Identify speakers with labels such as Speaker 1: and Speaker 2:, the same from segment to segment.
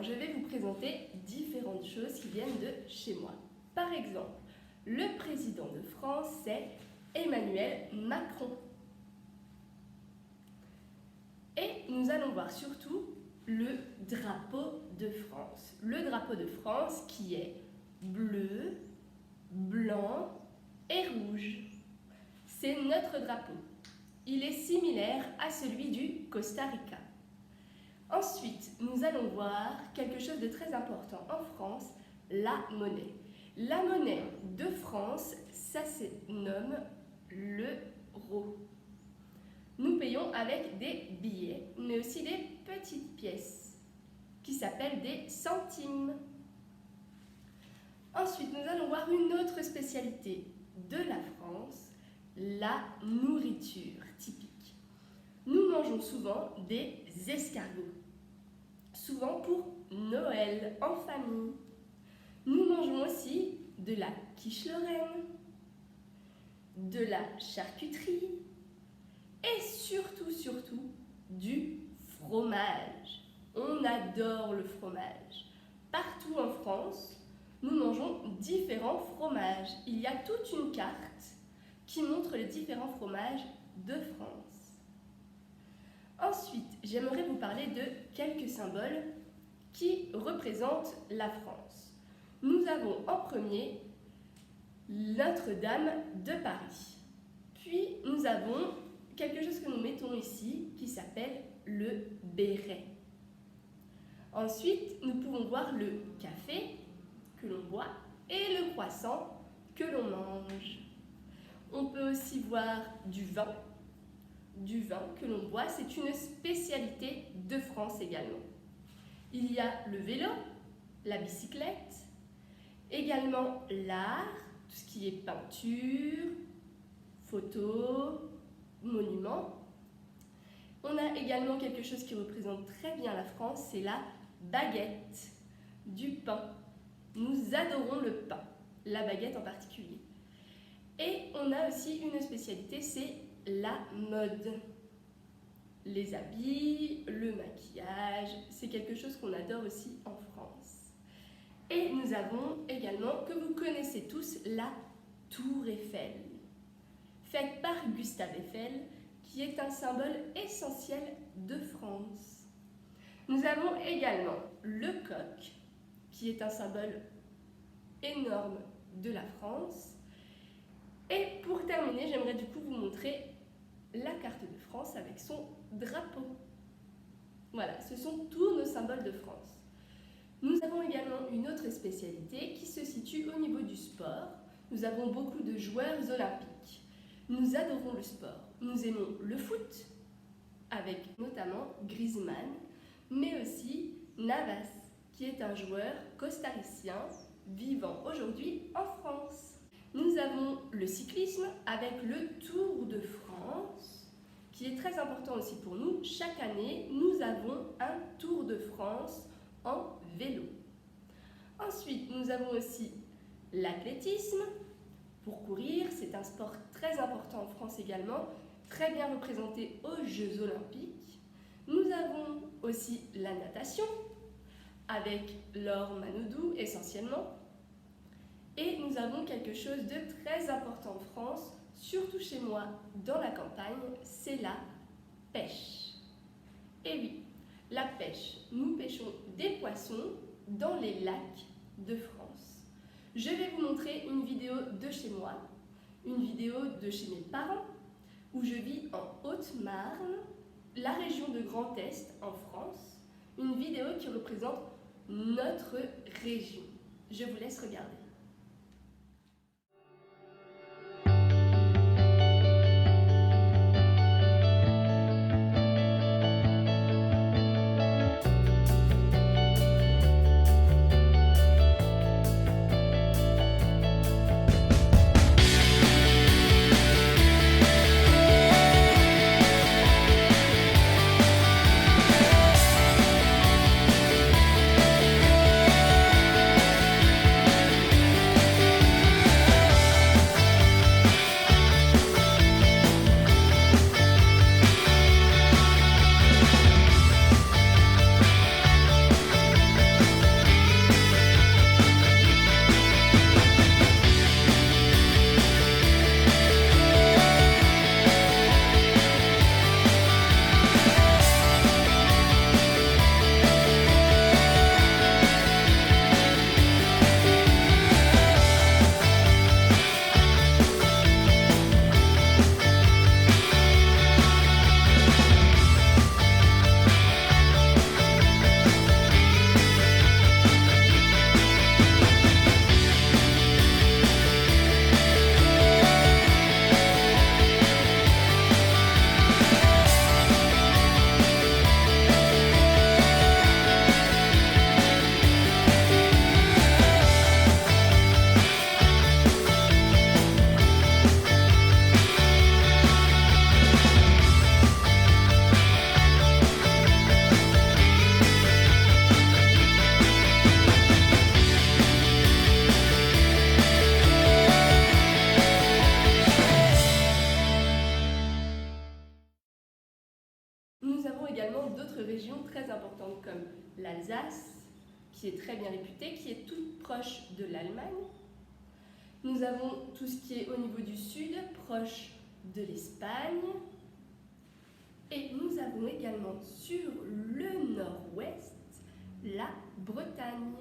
Speaker 1: je vais vous présenter différentes choses qui viennent de chez moi. Par exemple, le président de France, c'est Emmanuel Macron. Et nous allons voir surtout le drapeau de France. Le drapeau de France qui est bleu, blanc et rouge. C'est notre drapeau. Il est similaire à celui du Costa Rica. Ensuite, nous allons voir quelque chose de très important en France, la monnaie. La monnaie de France, ça se nomme l'euro. Nous payons avec des billets, mais aussi des petites pièces qui s'appellent des centimes. Ensuite, nous allons voir une autre spécialité de la France, la nourriture typique. Nous mangeons souvent des escargots, souvent pour Noël en famille. Nous mangeons aussi de la quiche lorraine, de la charcuterie et surtout du fromage. On adore le fromage. Partout en France, nous mangeons différents fromages. Il y a toute une carte qui montre les différents fromages de France. Ensuite, j'aimerais vous parler de quelques symboles qui représentent la France. Nous avons en premier Notre-Dame de Paris. Puis nous avons quelque chose que nous mettons ici qui s'appelle le béret. Ensuite, nous pouvons voir le café que l'on boit et le croissant que l'on mange. On peut aussi voir du vin que l'on boit. C'est une spécialité de France également. Il y a le vélo, la bicyclette, également l'art, tout ce qui est peinture, photos, monuments. On a également quelque chose qui représente très bien la France, c'est la baguette, du pain. Nous adorons le pain, la baguette en particulier. Et on a aussi une spécialité, c'est la mode. Les habits, le maquillage, c'est quelque chose qu'on adore aussi en France. Et nous avons également, que vous connaissez tous, la Tour Eiffel, faite par Gustave Eiffel, qui est un symbole essentiel de France. Nous avons également le coq, qui est un symbole énorme de la France. Et pour terminer, j'aimerais du coup vous montrer la carte de France avec son drapeau. Voilà, ce sont tous nos symboles de France. Nous avons également une autre spécialité qui se situe au niveau du sport. Nous avons beaucoup de joueurs olympiques. Nous adorons le sport. Nous aimons le foot, avec notamment Griezmann, mais aussi Navas, qui est un joueur costaricien vivant aujourd'hui en France. Nous avons le cyclisme avec le Tour de France, qui est très important aussi pour nous. Chaque année, nous avons un Tour de France en vélo. Ensuite, nous avons aussi l'athlétisme. Pour courir, c'est un sport très important en France également, très bien représenté aux Jeux Olympiques. Nous avons aussi la natation, avec Laure Manodou essentiellement. Et nous avons quelque chose de très important en France, surtout chez moi dans la campagne, c'est la pêche. Et oui, la pêche, nous pêchons des poissons dans les lacs de France. Je vais vous montrer une vidéo de chez moi, une vidéo de chez mes parents, où je vis en Haute-Marne, la région de Grand Est en France, une vidéo qui représente notre région. Je vous laisse regarder. l'Alsace, qui est très bien réputée, qui est toute proche de l'Allemagne. Nous avons tout ce qui est au niveau du sud, proche de l'Espagne. Et nous avons également sur le nord-ouest, la Bretagne.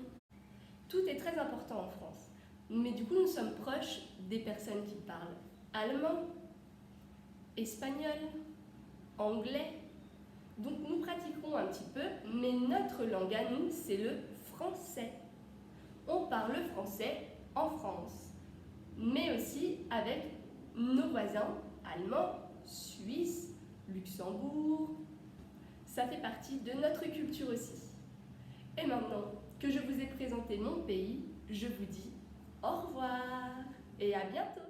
Speaker 1: Tout est très important en France. Mais du coup, nous sommes proches des personnes qui parlent allemand, espagnol, anglais. Donc nous pratiquons un petit peu, mais notre langue à nous, c'est le français. On parle français en France, mais aussi avec nos voisins allemands, suisses, Luxembourg. Ça fait partie de notre culture aussi. Et maintenant que je vous ai présenté mon pays, je vous dis au revoir et à bientôt.